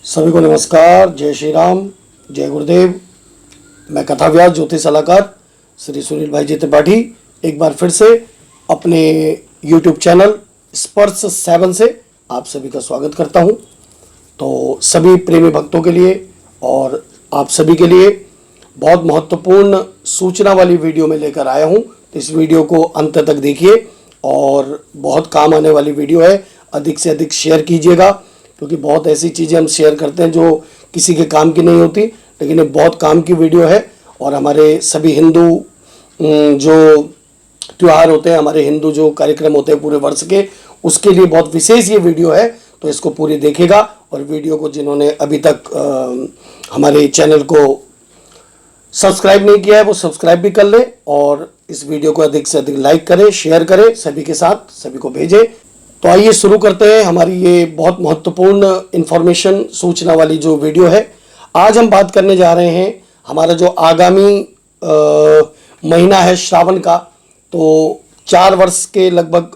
सभी को नमस्कार, जय श्री राम, जय गुरुदेव। मैं कथा व्यास ज्योतिष सलाहकार श्री सुनील भाई जी त्रिपाठी एक बार फिर से अपने YouTube चैनल स्पर्श 7 से आप सभी का स्वागत करता हूं। तो सभी प्रेमी भक्तों के लिए और आप सभी के लिए बहुत महत्वपूर्ण सूचना वाली वीडियो में लेकर आया हूं। तो इस वीडियो को अंत तक देखिए और बहुत काम आने वाली वीडियो है। अधिक से अधिक शेयर कीजिएगा, क्योंकि बहुत ऐसी चीज़ें हम शेयर करते हैं जो किसी के काम की नहीं होती, लेकिन ये बहुत काम की वीडियो है। और हमारे सभी हिंदू जो त्यौहार होते हैं, हमारे हिंदू जो कार्यक्रम होते हैं पूरे वर्ष के, उसके लिए बहुत विशेष ये वीडियो है। तो इसको पूरी देखेगा और वीडियो को जिन्होंने अभी तक हमारे चैनल को सब्सक्राइब नहीं किया है वो सब्सक्राइब भी कर ले और इस वीडियो को अधिक से अधिक लाइक करें, शेयर करें, सभी के साथ सभी को भेजें। तो आइए शुरू करते हैं हमारी ये बहुत महत्वपूर्ण इन्फॉर्मेशन सूचना वाली जो वीडियो है। आज हम बात करने जा रहे हैं हमारा जो आगामी महीना है श्रावण का। तो 4 वर्ष के लगभग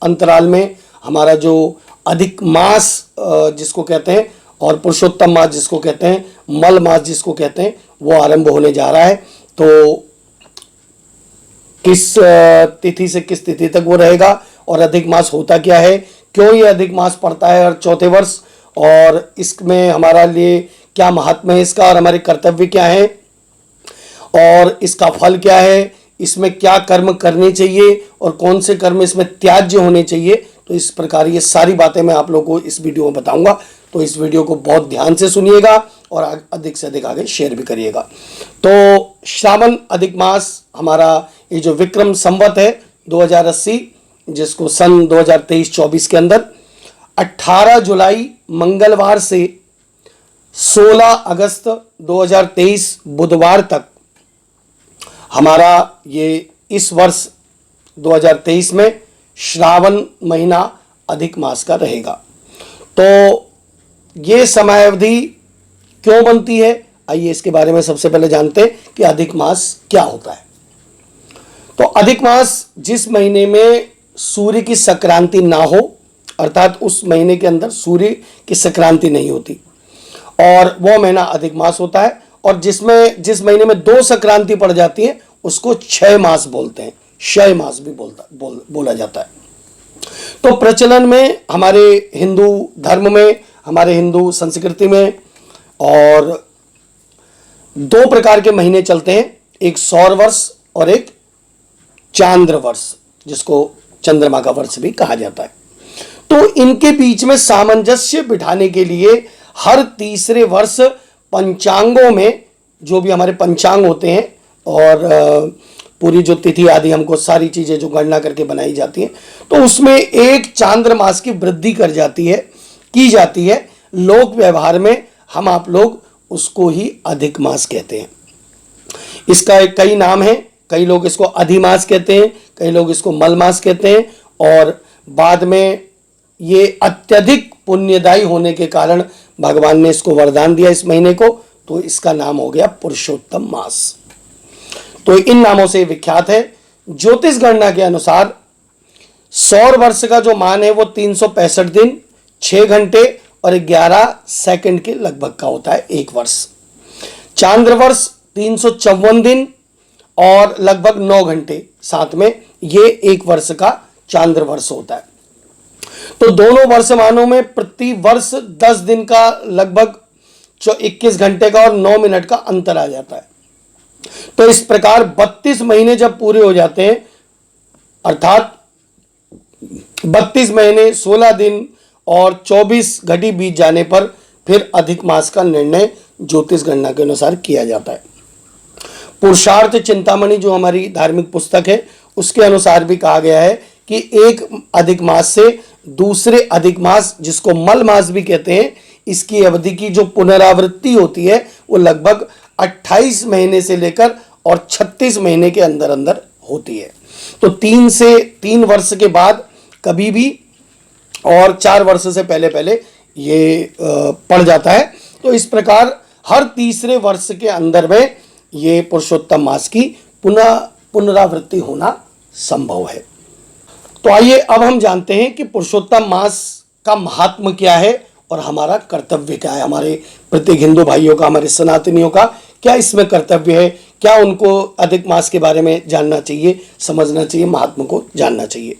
अंतराल में हमारा जो अधिक मास जिसको कहते हैं और पुरुषोत्तम मास जिसको कहते हैं, मल मास जिसको कहते हैं, वो आरंभ होने जा रहा है। तो किस तिथि से किस तिथि तक वो रहेगा और अधिक मास होता क्या है, क्यों ये अधिक मास पड़ता है हर चौथे वर्ष, और इसमें हमारा लिए क्या महात्म्य है इसका और हमारे कर्तव्य क्या है और इसका फल क्या है, इसमें क्या कर्म करने चाहिए और कौन से कर्म इसमें त्याज्य होने चाहिए। तो इस प्रकार ये सारी बातें मैं आप लोगों को इस वीडियो में बताऊंगा। तो इस वीडियो को बहुत ध्यान से सुनिएगा और अधिक से अधिक आगे शेयर भी करिएगा। तो श्रावण अधिक मास हमारा ये जो विक्रम संवत है 2080, जिसको सन 2023-24 के अंदर 18 जुलाई मंगलवार से 16 अगस्त 2023 बुधवार तक हमारा ये इस वर्ष 2023 में श्रावण महीना अधिक मास का रहेगा। तो ये समयावधि क्यों बनती है, आइए इसके बारे में सबसे पहले जानते हैं कि अधिक मास क्या होता है। तो अधिक मास जिस महीने में सूर्य की संक्रांति ना हो, अर्थात उस महीने के अंदर सूर्य की संक्रांति नहीं होती, और वो महीना अधिक मास होता है। और जिस महीने में 2 संक्रांति पड़ जाती है उसको क्षय मास बोलते हैं, क्षय मास भी बोला जाता है। तो प्रचलन में हमारे हिंदू धर्म में, हमारे हिंदू संस्कृति में और 2 प्रकार के महीने चलते हैं, एक सौर वर्ष और एक चांद्र वर्ष, जिसको चंद्रमा का वर्ष भी कहा जाता है। तो इनके बीच में सामंजस्य बिठाने के लिए हर तीसरे वर्ष पंचांगों में, जो भी हमारे पंचांग होते हैं और पूरी जो तिथि आदि हमको सारी चीजें जो गणना करके बनाई जाती हैं, तो उसमें एक चांद्र मास की वृद्धि की जाती है। लोक व्यवहार में हम आप लोग उसको ही अधिक मास कहते हैं। इसका कई नाम है, कई लोग इसको अधिमास कहते हैं, कई लोग इसको मल मास कहते हैं, और बाद में ये अत्यधिक पुण्यदायी होने के कारण भगवान ने इसको वरदान दिया इस महीने को, तो इसका नाम हो गया पुरुषोत्तम मास। तो इन नामों से विख्यात है। ज्योतिष गणना के अनुसार सौर वर्ष का जो मान है वो 365 दिन 6 घंटे और 11 सेकंड के लगभग का होता है एक वर्ष। चांद्र वर्ष 354 दिन और लगभग 9 घंटे साथ में, ये एक वर्ष का चांद्र वर्ष होता है। तो दोनों वर्षमानों में प्रति वर्ष 10 दिन का लगभग 21 घंटे का और 9 मिनट का अंतर आ जाता है। तो इस प्रकार 32 महीने जब पूरे हो जाते हैं, अर्थात 32 महीने 16 दिन और 24 घड़ी बीत जाने पर फिर अधिक मास का निर्णय ज्योतिष गणना के अनुसार किया जाता है। पुरुषार्थ चिंतामणि जो हमारी धार्मिक पुस्तक है, उसके अनुसार भी कहा गया है कि एक अधिक मास से दूसरे अधिक मास, जिसको मल मास भी कहते हैं, इसकी अवधि की जो पुनरावृत्ति होती है वो लगभग 28 महीने से लेकर और 36 महीने के अंदर अंदर होती है। तो 3 वर्ष के बाद कभी भी और 4 वर्ष से पहले पहले ये पड़ जाता है। तो इस प्रकार हर तीसरे वर्ष के अंदर में ये पुरुषोत्तम मास की पुनरावृत्ति होना संभव है। तो आइए अब हम जानते हैं कि पुरुषोत्तम मास का महात्म क्या है और हमारा कर्तव्य क्या है, हमारे प्रत्येक हिंदू भाइयों का, हमारे सनातनियों का क्या इसमें कर्तव्य है, क्या उनको अधिक मास के बारे में जानना चाहिए, समझना चाहिए, महात्मा को जानना चाहिए।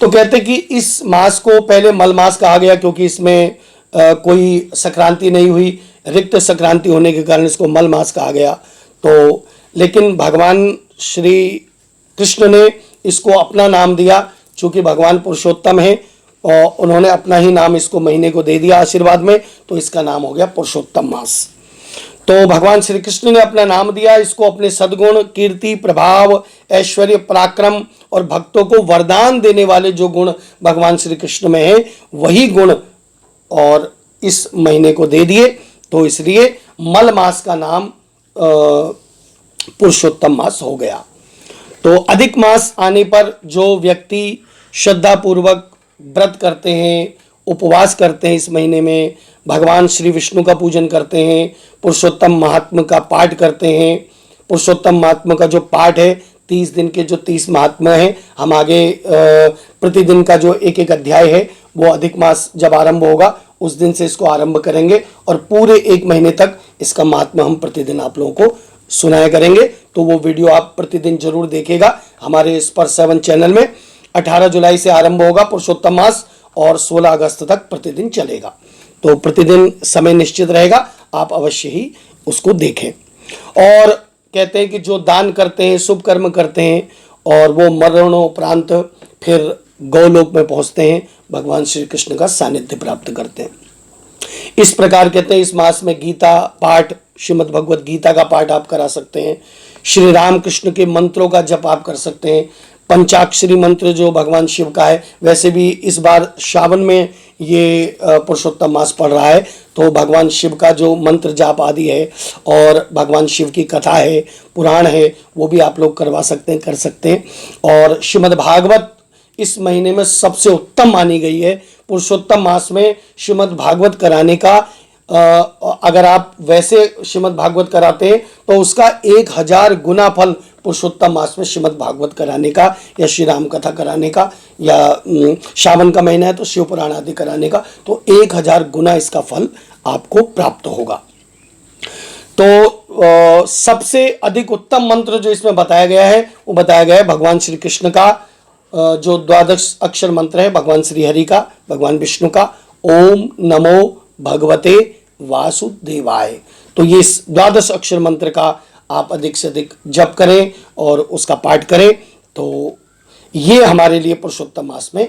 तो कहते हैं कि इस मास को पहले मल मास कहा गया क्योंकि इसमें कोई संक्रांति नहीं हुई, रिक्त संक्रांति होने के कारण इसको मल मास कहा गया। तो लेकिन भगवान श्री कृष्ण ने इसको अपना नाम दिया, चूंकि भगवान पुरुषोत्तम है और उन्होंने अपना ही नाम इसको महीने को दे दिया आशीर्वाद में, तो इसका नाम हो गया पुरुषोत्तम मास। तो भगवान श्री कृष्ण ने अपना नाम दिया इसको, अपने सद्गुण, कीर्ति, प्रभाव, ऐश्वर्य, पराक्रम और भक्तों को वरदान देने वाले जो गुण भगवान श्री कृष्ण में है वही गुण और इस महीने को दे दिए। तो इसलिए मल मास का नाम पुरुषोत्तम मास हो गया। तो अधिक मास आने पर जो व्यक्ति श्रद्धा पूर्वक व्रत करते हैं, उपवास करते हैं, इस महीने में भगवान श्री विष्णु का पूजन करते हैं, पुरुषोत्तम महात्मा का पाठ करते हैं। पुरुषोत्तम महात्मा का जो पाठ है 30 दिन के जो 30 महात्मा हैं, हम आगे प्रतिदिन का जो एक एक अध्याय है वो अधिक मास जब आरंभ होगा उस दिन से इसको आरंभ करेंगे और पूरे एक महीने तक इसका महात्मा हम प्रतिदिन आप लोगों को सुनाया करेंगे। तो वो वीडियो आप प्रतिदिन जरूर देखिएगा हमारे स्पर 7 चैनल में। 18 जुलाई से आरंभ होगा पुरुषोत्तम मास और 16 अगस्त तक प्रतिदिन चलेगा। तो प्रतिदिन समय निश्चित रहेगा, आप अवश्य ही उसको देखें। और कहते हैं कि जो दान करते हैं, शुभ कर्म करते हैं और वो मरणोपरांत फिर गौलोक में पहुंचते हैं, भगवान श्री कृष्ण का सानिध्य प्राप्त करते हैं। इस प्रकार कहते हैं इस मास में गीता पाठ, श्रीमद् भगवत गीता का पाठ आप करा सकते हैं, श्री राम कृष्ण के मंत्रों का जप आप कर सकते हैं, पंचाक्षरी मंत्र जो भगवान शिव का है। वैसे भी इस बार श्रावण में ये पुरुषोत्तम मास पड़ रहा है, तो भगवान शिव का जो मंत्र जाप आदि है और भगवान शिव की कथा है, पुराण है, वो भी आप लोग करवा सकते हैं, कर सकते हैं। और श्रीमद् भागवत इस महीने में सबसे उत्तम मानी गई है। पुरुषोत्तम मास में श्रीमद् भागवत कराने का अगर आप वैसे श्रीमद् भागवत कराते हैं तो उसका 1000 गुना फल पुरुषोत्तम मास में श्रीमद् भागवत कराने का या श्री राम कथा कराने का या श्रावण का महीना है तो शिव पुराण आदि कराने का, तो 1000 गुना इसका फल आपको प्राप्त होगा। तो सबसे अधिक उत्तम मंत्र जो इसमें बताया गया है वो बताया गया है भगवान श्री कृष्ण का जो 12 अक्षर मंत्र है, भगवान श्री हरि का, भगवान विष्णु का, ओम नमो भगवते वासुदेवाय। तो ये 12 अक्षर मंत्र का आप अधिक से अधिक जप करें और उसका पाठ करें। तो ये हमारे लिए पुरुषोत्तम मास में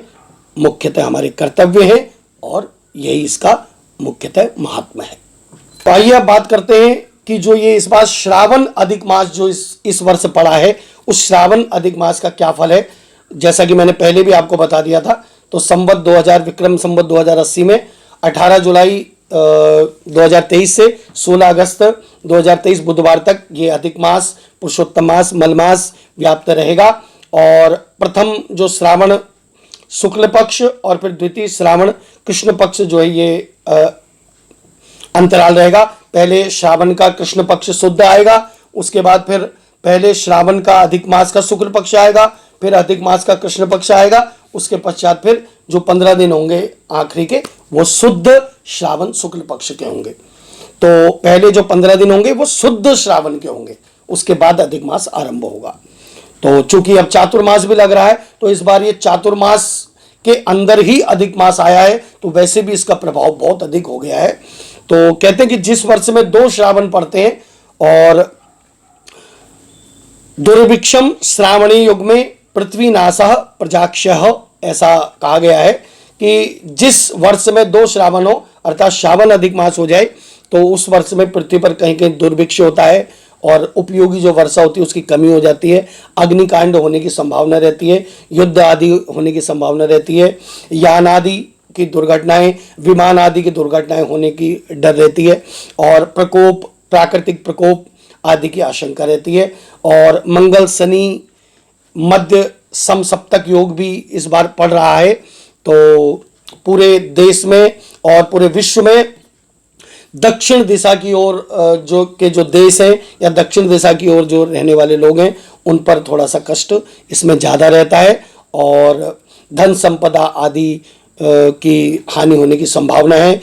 मुख्यतः हमारे कर्तव्य है और यही इसका मुख्यतः महात्मा है। तो आइए अब बात करते हैं कि जो ये इस बार श्रावण अधिक मास जो इस वर्ष पड़ा है, उस श्रावण अधिक मास का क्या फल है। जैसा कि मैंने पहले भी आपको बता दिया था, तो संवत 2000 विक्रम संवत 2080 में 18 जुलाई 2023 से 16 अगस्त 2023 बुधवार तक ये अधिक मास, पुरुषोत्तम मास, मल मास व्याप्त रहेगा। और प्रथम जो श्रावण शुक्ल पक्ष और फिर द्वितीय श्रावण कृष्ण पक्ष जो है ये अंतराल रहेगा। पहले श्रावण का कृष्ण पक्ष शुद्ध आएगा, उसके बाद फिर पहले श्रावण का अधिक मास का शुक्ल पक्ष आएगा, फिर अधिक मास का कृष्ण पक्ष आएगा, उसके पश्चात फिर जो 15 दिन होंगे आखिरी के वो शुद्ध श्रावण शुक्ल पक्ष के होंगे। तो पहले जो 15 दिन होंगे वो शुद्ध श्रावण के होंगे, उसके बाद अधिक मास आरंभ होगा। तो चूंकि अब चातुर्मास भी लग रहा है तो इस बार ये चातुर्मास के अंदर ही अधिक मास आया है, तो वैसे भी इसका प्रभाव बहुत अधिक हो गया है। तो कहते हैं कि जिस वर्ष में 2 श्रावण पड़ते हैं और दुर्भिक्षम श्रावणी युग में पृथ्वीनाशः प्रजाक्षयः, ऐसा कहा गया है कि जिस वर्ष में 2 श्रावण हो अर्थात श्रावण अधिक मास हो जाए तो उस वर्ष में पृथ्वी पर कहीं कहीं दुर्भिक्ष होता है और उपयोगी जो वर्षा होती है उसकी कमी हो जाती है, अग्निकांड होने की संभावना रहती है, युद्ध आदि होने की संभावना रहती है, यान आदि की दुर्घटनाएं, विमान आदि की दुर्घटनाएं होने की डर रहती है और प्रकोप, प्राकृतिक प्रकोप आदि की आशंका रहती है। और मंगल शनि मध्य समसप्तक योग भी इस बार पड़ रहा है। तो पूरे देश में और पूरे विश्व में दक्षिण दिशा की ओर जो देश हैं या दक्षिण दिशा की ओर जो रहने वाले लोग हैं उन पर थोड़ा सा कष्ट इसमें ज़्यादा रहता है और धन संपदा आदि की हानि होने की संभावना है।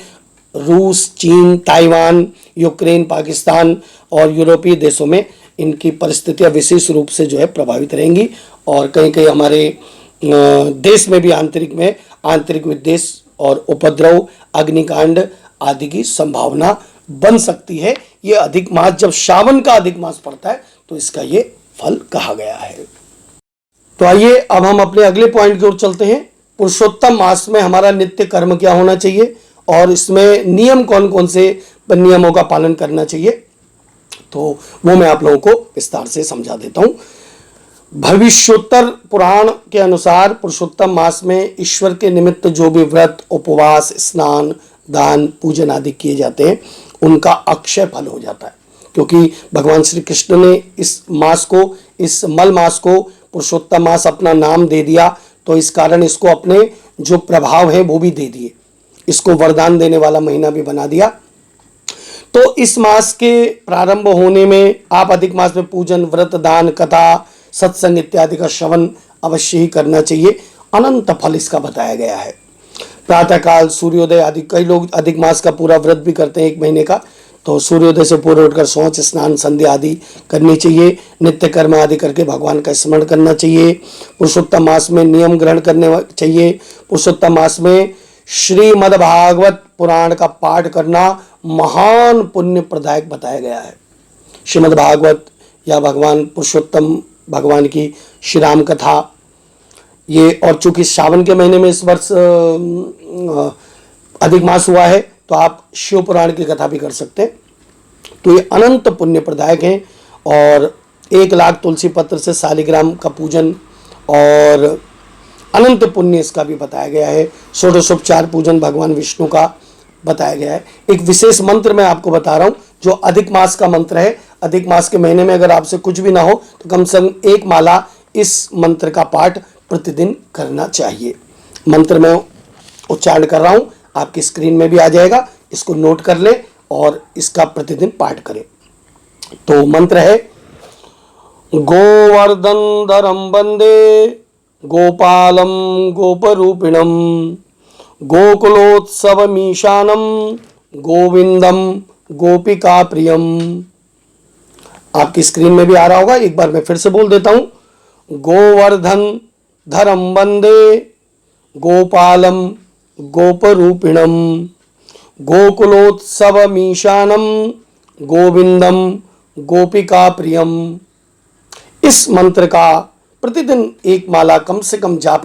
रूस, चीन, ताइवान, यूक्रेन, पाकिस्तान और यूरोपीय देशों में इनकी परिस्थितियां विशेष रूप से जो है प्रभावित रहेंगी। और कहीं कहीं हमारे देश में भी आंतरिक विद्वेष और उपद्रव, अग्निकांड आदि की संभावना बन सकती है। ये अधिक मास, जब श्रावण का अधिक मास पड़ता है तो इसका ये फल कहा गया है। तो आइए अब हम अपने अगले पॉइंट की ओर चलते हैं। पुरुषोत्तम मास में हमारा नित्य कर्म क्या होना चाहिए और इसमें नियम कौन कौन से नियमों का पालन करना चाहिए, तो वो मैं आप लोगों को विस्तार से समझा देता हूं। भविष्योत्तर पुराण के अनुसार पुरुषोत्तम मास में ईश्वर के निमित्त जो भी व्रत, उपवास, स्नान, दान, पूजन आदि किए जाते हैं उनका अक्षय फल हो जाता है, क्योंकि भगवान श्री कृष्ण ने इस मास को, इस मल मास को पुरुषोत्तम मास अपना नाम दे दिया, तो इस कारण इसको अपने जो प्रभाव है वो भी दे दिए, इसको वरदान देने वाला महीना भी बना दिया। तो इस मास के प्रारंभ होने में आप अधिक मास में पूजन, व्रत, दान, कथा, सत्संग इत्यादि का श्रवण अवश्य ही करना चाहिए। अनंत फल इसका बताया गया है। प्रातःकाल, सूर्योदय आदि, कई लोग अधिक मास का पूरा व्रत भी करते हैं 1 महीने का, तो सूर्योदय से पूर्व उठकर शौच, स्नान, संध्या आदि करनी चाहिए। नित्य कर्म आदि करके भगवान का स्मरण करना चाहिए। पुरुषोत्तम मास में नियम ग्रहण करने चाहिए। पुरुषोत्तम मास में श्रीमद् भागवत पुराण का पाठ करना महान पुण्य प्रदायक बताया गया है। श्रीमद् भागवत या भगवान पुरुषोत्तम भगवान की श्री राम कथा, ये, और चूंकि श्रावण के महीने में इस वर्ष अधिक मास हुआ है तो आप शिव पुराण की कथा भी कर सकते हैं। तो ये अनंत पुण्य प्रदायक हैं। और 1 लाख तुलसी पत्र से शालिग्राम का पूजन और अनंत पुण्य इसका भी बताया गया है। षोडशोपचार पूजन भगवान विष्णु का बताया गया है। एक विशेष मंत्र मैं आपको बता रहा हूं जो अधिक मास का मंत्र है। अधिक मास के महीने में अगर आपसे कुछ भी ना हो तो कम से कम 1 माला इस मंत्र का पाठ प्रतिदिन करना चाहिए। मंत्र में उच्चारण कर रहा हूं, आपकी स्क्रीन में भी आ जाएगा, इसको नोट कर लें और इसका प्रतिदिन पाठ करें। तो मंत्र है, गोवर्धन धरम वंदे गोपालम गोपरूपिणम गोकुलोत्सवमीशानम गोविंदम गोपिका प्रियम। आपकी स्क्रीन में भी आ रहा होगा, एक बार मैं फिर से बोल देता हूं। गोवर्धन धरम वंदे गोपालम गोपरूपिणम गोकुलोत्सवमीशानम गोविंदम गोपिका प्रियम। इस मंत्र का प्रतिदिन 1 माला कम से कम जप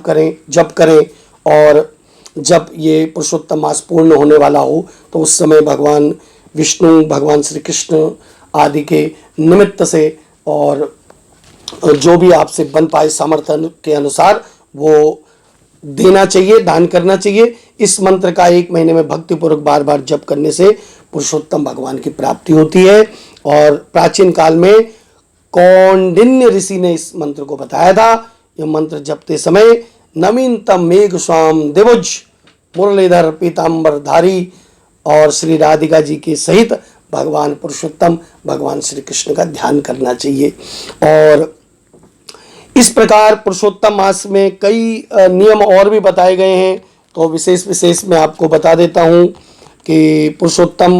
करें और जब ये पुरुषोत्तम मास पूर्ण होने वाला हो तो उस समय भगवान विष्णु, भगवान श्री कृष्ण आदि के निमित्त से और जो भी आपसे बन पाए सामर्थ्य के अनुसार वो देना चाहिए, दान करना चाहिए। इस मंत्र का 1 महीने में भक्तिपूर्वक बार बार जप करने से पुरुषोत्तम भगवान की प्राप्ति होती है। और प्राचीन काल में कौंडिन्य ऋषि ने इस मंत्र को बताया था। यह मंत्र जपते समय नवीनतम मेघ स्वाम दिवुज मुरलीधर पीताम्बर धारी और श्री राधिका जी के सहित भगवान पुरुषोत्तम भगवान श्री कृष्ण का ध्यान करना चाहिए। और इस प्रकार पुरुषोत्तम मास में कई नियम और भी बताए गए हैं, तो विशेष मैं आपको बता देता हूं कि पुरुषोत्तम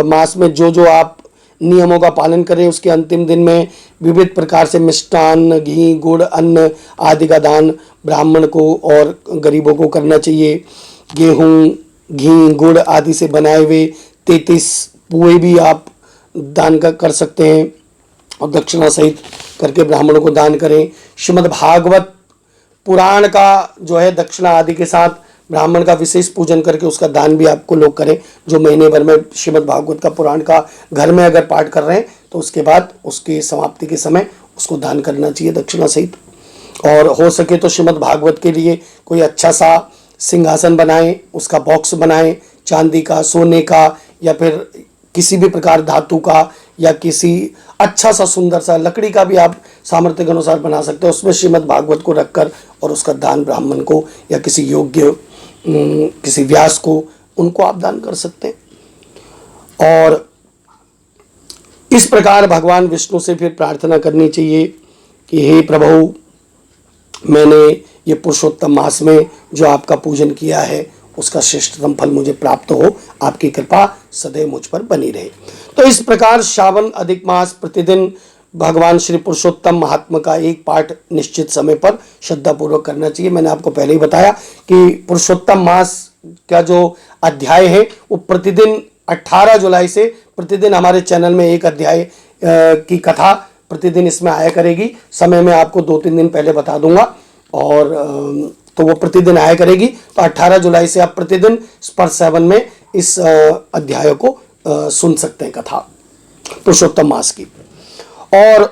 मास में जो आप नियमों का पालन करें उसके अंतिम दिन में विविध प्रकार से मिष्टान्न, घी, गुड़, अन्न आदि का दान ब्राह्मण को और गरीबों को करना चाहिए। गेहूँ, घी, गुड़ आदि से बनाए हुए 33 पुए भी आप दान कर सकते हैं और दक्षिणा सहित करके ब्राह्मणों को दान करें। श्रीमद् भागवत पुराण का जो है दक्षिणा आदि के साथ ब्राह्मण का विशेष पूजन करके उसका दान भी आपको लोग करें। जो महीने भर में श्रीमद् भागवत का पुराण का घर में अगर पाठ कर रहे हैं तो उसके बाद उसकी समाप्ति के समय उसको दान करना चाहिए दक्षिणा सहित। और हो सके तो श्रीमद् भागवत के लिए कोई अच्छा सा सिंहासन बनाएं, उसका बॉक्स बनाएं, चांदी का, सोने का या फिर किसी भी प्रकार धातु का या किसी अच्छा सा सुंदर सा लकड़ी का भी आप सामर्थ्य के अनुसार बना सकते हो। उसमें श्रीमद् भागवत को रखकर और उसका दान ब्राह्मण को या किसी योग्य किसी व्यास को उनको आप दान कर सकते हैं। और इस प्रकार भगवान विष्णु से फिर प्रार्थना करनी चाहिए कि हे प्रभु, मैंने ये पुरुषोत्तम मास में जो आपका पूजन किया है उसका श्रेष्ठतम फल मुझे प्राप्त हो। आपकी कृपा सदैव मुझ पर बनी रहे। तो इस प्रकार श्रावण अधिक मास प्रतिदिन भगवान श्री पुरुषोत्तम महात्मा का एक पाठ निश्चित समय पर श्रद्धापूर्वक करना चाहिए। मैंने आपको पहले ही बताया कि पुरुषोत्तम मास का जो अध्याय है वो प्रतिदिन 18 जुलाई से प्रतिदिन हमारे चैनल में एक अध्याय की कथा प्रतिदिन इसमें आया करेगी। समय मैं आपको 2-3 दिन पहले बता दूंगा और तो वो प्रतिदिन आया करेगी। तो 18 जुलाई से आप प्रतिदिन स्पर्श 7 में इस अध्याय को सुन सकते हैं, कथा पुरुषोत्तम मास की। और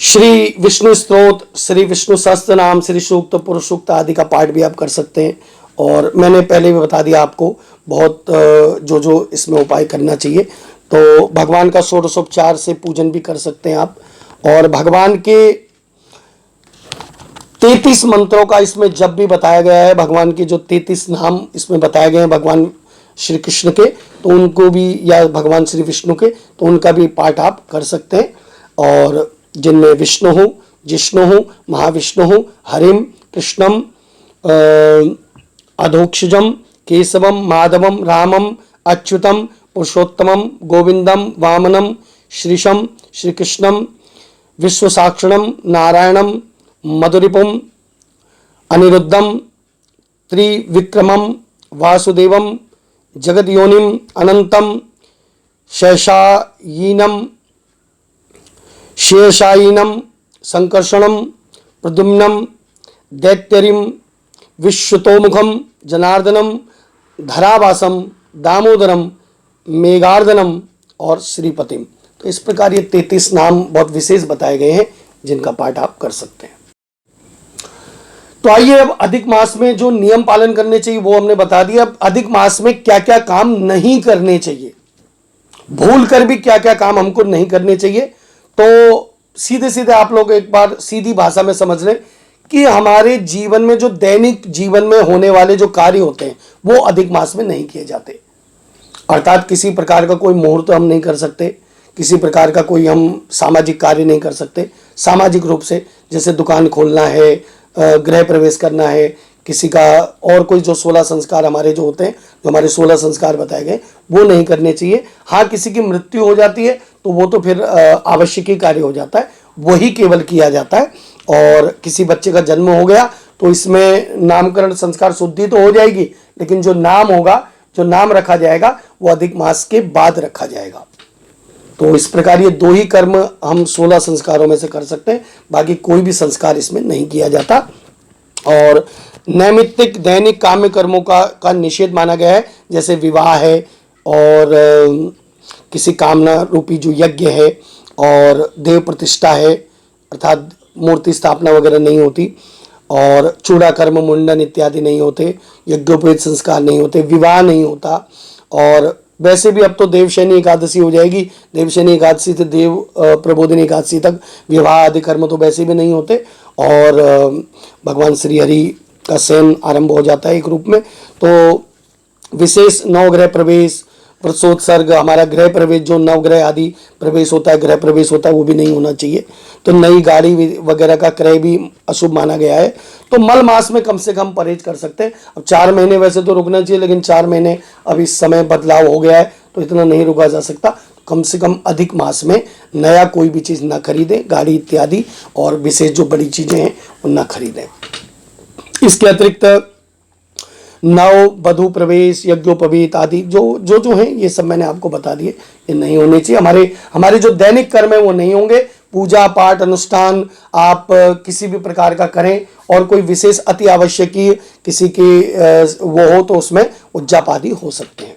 श्री विष्णु स्तोत्र, श्री विष्णु सहस्त्र नाम, श्री सूक्त, पुरुष सूक्त आदि का पाठ भी आप कर सकते हैं। और मैंने पहले भी बता दिया आपको बहुत जो इसमें उपाय करना चाहिए। तो भगवान का षोडशोपचार से पूजन भी कर सकते हैं आप। और भगवान के 33 मंत्रों का इसमें जब भी बताया गया है, भगवान के जो 33 नाम इसमें बताए गए हैं भगवान श्री कृष्ण के, तो उनको भी, या भगवान श्री विष्णु के, तो उनका भी पाठ आप कर सकते हैं। और जिनमें विष्णु हूँ, जिष्णु हूँ, महाविष्णु हूँ, हरिम, कृष्णम, अधोक्षजम, केशवम, माधवम, रामम, अच्युतम, पुरुषोत्तमम, गोविंदम, वामनम, श्रीशम, श्रीकृष्णम, विश्वसाक्षणम, नारायणम, मधुरिपुम, अनिरुद्धम, त्रिविक्रमम, वासुदेवम, जगद्योनिम, अनंतम, शेषायीनम, शेषायीनम, संकर्षणम, प्रद्युम्नम, दैत्यरिम, विश्वतोमुखम, जनार्दनम, धरावासम, दामोदरम, मेघार्दनम और श्रीपतिम। तो इस प्रकार ये 33 नाम बहुत विशेष बताए गए हैं जिनका पाठ आप कर सकते हैं। तो आइए अब अधिक मास में जो नियम पालन करने चाहिए वो हमने बता दिया। अब अधिक मास में क्या क्या काम नहीं करने चाहिए, भूल कर भी क्या क्या काम हमको नहीं करने चाहिए, तो सीधे सीधे आप लोग एक बार सीधी भाषा में समझ लें कि हमारे जीवन में जो दैनिक जीवन में होने वाले जो कार्य होते हैं वो अधिक मास में नहीं किए जाते। अर्थात किसी प्रकार का कोई मुहूर्त हम नहीं कर सकते, किसी प्रकार का कोई हम सामाजिक कार्य नहीं कर सकते। सामाजिक रूप से जैसे दुकान खोलना है, गृह प्रवेश करना है, किसी का और कोई जो 16 संस्कार हमारे जो होते हैं, जो हमारे 16 संस्कार बताए गए, वो नहीं करने चाहिए। हाँ, किसी की मृत्यु हो जाती है तो वो तो फिर आवश्यक ही कार्य हो जाता है, वही केवल किया जाता है। और किसी बच्चे का जन्म हो गया तो इसमें नामकरण संस्कार शुद्धि तो हो जाएगी, लेकिन जो नाम होगा, जो नाम रखा जाएगा वो अधिक मास के बाद रखा जाएगा। तो इस प्रकार ये 2 ही कर्म हम 16 संस्कारों में से कर सकते हैं, बाकी कोई भी संस्कार इसमें नहीं किया जाता। और नैमित्तिक दैनिक काम्य कर्मों का निषेध माना गया है, जैसे विवाह है और किसी कामना रूपी जो यज्ञ है और देव प्रतिष्ठा है, अर्थात मूर्ति स्थापना वगैरह नहीं होती, और चूड़ा कर्म, मुंडन इत्यादि नहीं होते, यज्ञोपवीत संस्कार नहीं होते, विवाह नहीं होता। और वैसे भी अब तो देवशयनी एकादशी हो जाएगी, देवशयनी एकादशी से देव प्रबोधिनी एकादशी तक विवाह आदि कर्म तो वैसे भी नहीं होते। और भगवान श्री हरि का शयन आरंभ हो जाता है एक रूप में। तो विशेष नवग्रह प्रवेश, व्रतोत्सर्ग, हमारा गृह प्रवेश जो नवग्रह आदि प्रवेश होता है, गृह प्रवेश होता है, वो भी नहीं होना चाहिए। तो नई गाड़ी वगैरह का क्रय भी अशुभ माना गया है। तो मल मास में कम से कम परहेज कर सकते हैं। अब 4 महीने वैसे तो रुकना चाहिए, लेकिन 4 महीने अब इस समय बदलाव हो गया है तो इतना नहीं रुका जा सकता। कम से कम अधिक मास में नया कोई भी चीज़ ना खरीदें, गाड़ी इत्यादि, और विशेष जो बड़ी चीज़ें हैं वो ना खरीदें। इसके अतिरिक्त नव वधु प्रवेश, यज्ञोपवीत आदि जो हैं ये सब मैंने आपको बता दिए, ये नहीं होने चाहिए। हमारे जो दैनिक कर्म है वो नहीं होंगे। पूजा पाठ अनुष्ठान आप किसी भी प्रकार का करें, और कोई विशेष अति आवश्यकी किसी की वो हो तो उसमें उज्जाप आदि हो सकते हैं।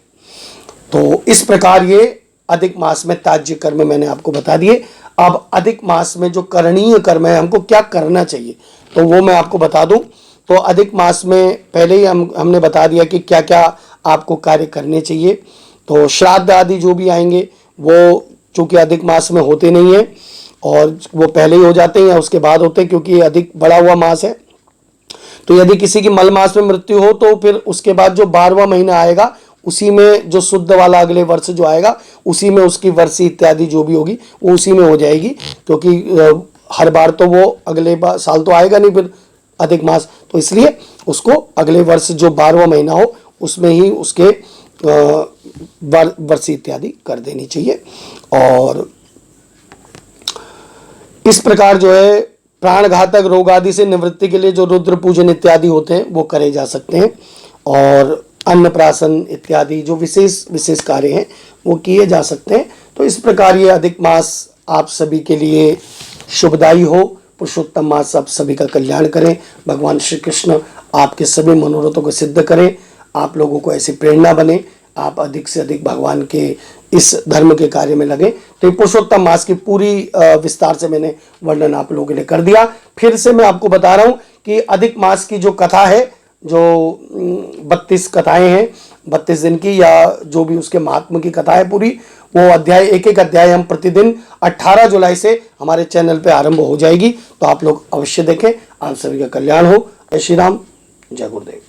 तो इस प्रकार ये अधिक मास में त्याज्य कर्म मैंने आपको बता दिए। अब अधिक मास में जो करणीय कर्म है, हमको क्या करना चाहिए, तो वो मैं आपको बता दूं। तो अधिक मास में पहले ही हमने बता दिया कि क्या क्या आपको कार्य करने चाहिए। तो श्राद्ध आदि जो भी आएंगे वो चूँकि अधिक मास में होते नहीं हैं, और वो पहले ही हो जाते हैं या उसके बाद होते हैं, क्योंकि ये अधिक बड़ा हुआ मास है। तो यदि किसी की मल मास में मृत्यु हो तो फिर उसके बाद जो 12वां महीना आएगा उसी में जो शुद्ध वाला अगले वर्ष जो आएगा उसी में उसकी वर्षी इत्यादि जो भी होगी वो उसी में हो जाएगी, क्योंकि हर बार तो वो अगले साल तो आएगा नहीं, फिर अधिक मास, तो इसलिए उसको अगले वर्ष जो 12वां महीना हो उसमें ही उसके वर्षी इत्यादि कर देनी चाहिए। और इस प्रकार जो है प्राणघातक रोग आदि से निवृत्ति के लिए जो रुद्र पूजन इत्यादि होते हैं वो करे जा सकते हैं, और अन्नप्राशन इत्यादि जो विशेष विशेष कार्य हैं वो किए जा सकते हैं। तो इस प्रकार ये अधिक मास आप सभी के लिए शुभदायी हो। पुरुषोत्तम मास आप सभी का कल्याण करें। भगवान श्री कृष्ण आपके सभी मनोरथों को सिद्ध करें, आप लोगों को ऐसी प्रेरणा बने, आप अधिक से अधिक भगवान के इस धर्म के कार्य में लगे। तो ये पुरुषोत्तम मास की पूरी विस्तार से मैंने वर्णन आप लोगों के लिए कर दिया। फिर से मैं आपको बता रहा हूं कि अधिक मास की जो कथा है, जो 32 कथाएं हैं 32 दिन की, या जो भी उसके महात्म की कथा है पूरी, वो अध्याय एक एक अध्याय हम प्रतिदिन 18 जुलाई से हमारे चैनल पे आरंभ हो जाएगी। तो आप लोग अवश्य देखें। आप सभी का कल्याण हो। जय श्री राम, जय गुरुदेव।